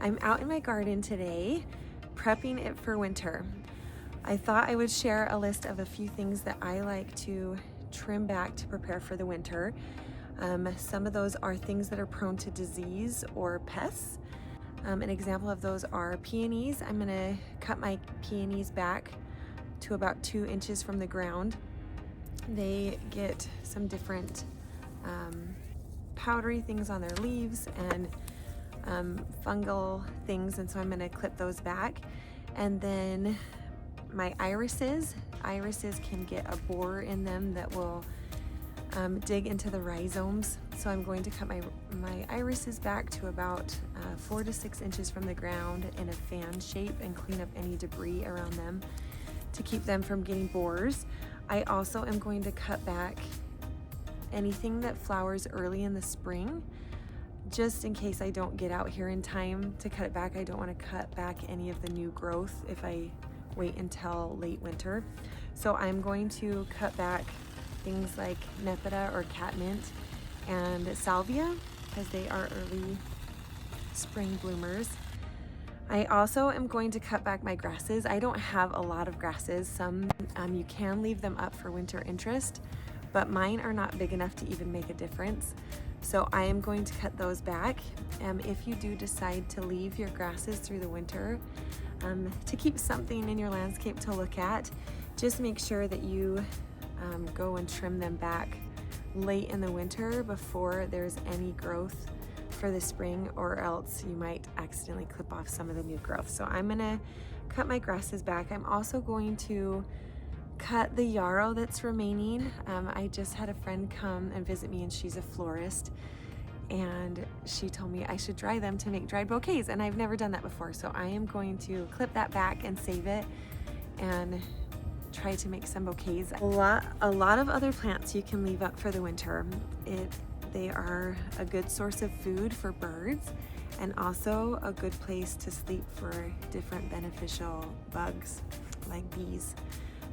I'm out in my garden today, prepping it for winter. I thought I would share a list of a few things that I like to trim back to prepare for the winter. Some of those are things that are prone to disease or pests. An example of those are peonies. I'm gonna cut my peonies back to about 2 inches from the ground. They get some different powdery things on their leaves and fungal things, and so I'm gonna clip those back. And then my irises can get a borer in them that will dig into the rhizomes. So I'm going to cut my irises back to about 4 to 6 inches from the ground in a fan shape and clean up any debris around them to keep them from getting borers. I also am going to cut back anything that flowers early in the spring, just in case I don't get out here in time to cut it back. I don't want to cut back any of the new growth if I wait until late winter. So I'm going to cut back things like Nepeta or catmint and salvia because they are early spring bloomers. I also am going to cut back my grasses. I don't have a lot of grasses. Some you can leave them up for winter interest, but mine are not big enough to even make a difference. So I am going to cut those back. If you do decide to leave your grasses through the winter to keep something in your landscape to look at, just make sure that you go and trim them back late in the winter before there's any growth for the spring, or else you might accidentally clip off some of the new growth. So I'm gonna cut my grasses back. I'm also going to cut the yarrow that's remaining. I just had a friend come and visit me, and she's a florist, and she told me I should dry them to make dried bouquets, and I've never done that before. So I am going to clip that back and save it and try to make some bouquets. A lot of other plants you can leave up for the winter. They are a good source of food for birds and also a good place to sleep for different beneficial bugs like bees.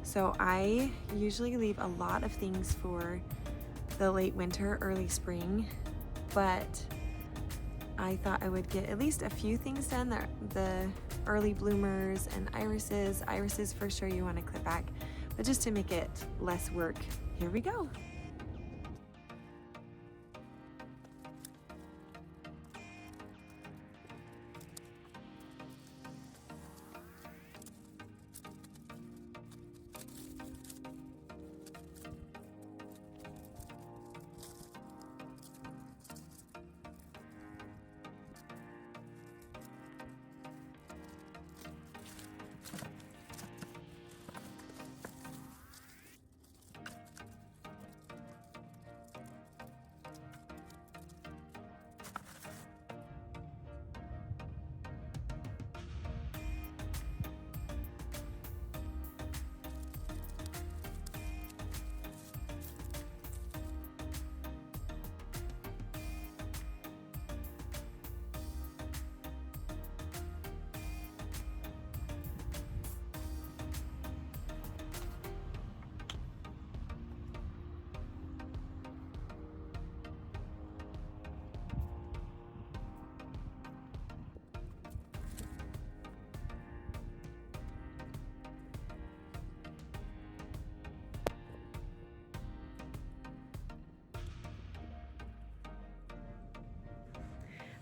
So I usually leave a lot of things for the late winter, early spring, but I thought I would get at least a few things done. The early bloomers and irises for sure you want to clip back, but just to make it less work, here we go.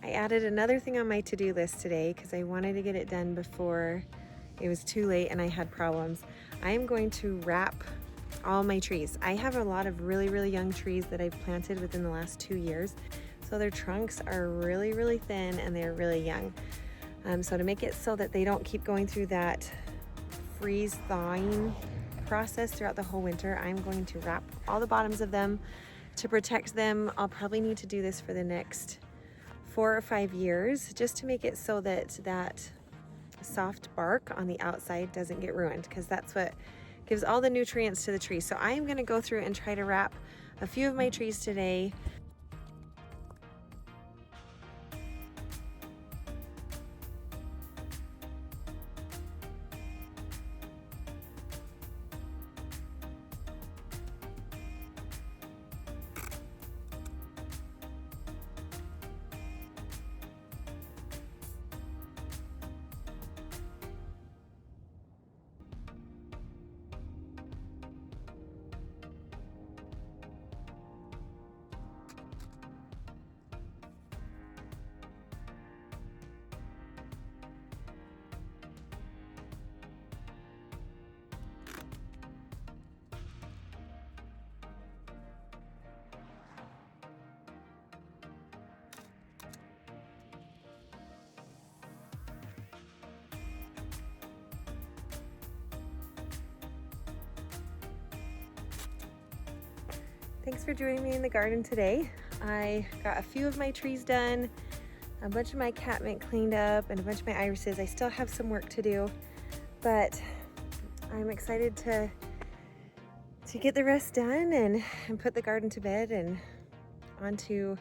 I added another thing on my to-do list today because I wanted to get it done before it was too late and I had problems. I am going to wrap all my trees. I have a lot of really young trees that I've planted within the last 2 years. So their trunks are really thin and they're really young. So to make it so that they don't keep going through that freeze thawing process throughout the whole winter, I'm going to wrap all the bottoms of them to protect them. I'll probably need to do this for the next 4 or 5 years just to make it so that that soft bark on the outside doesn't get ruined, because that's what gives all the nutrients to the tree. So I am going to go through and try to wrap a few of my trees today. Thanks for joining me in the garden today. I got a few of my trees done, a bunch of my catmint cleaned up, and a bunch of my irises. I still have some work to do, but I'm excited to get the rest done and put the garden to bed and onto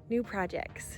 new projects.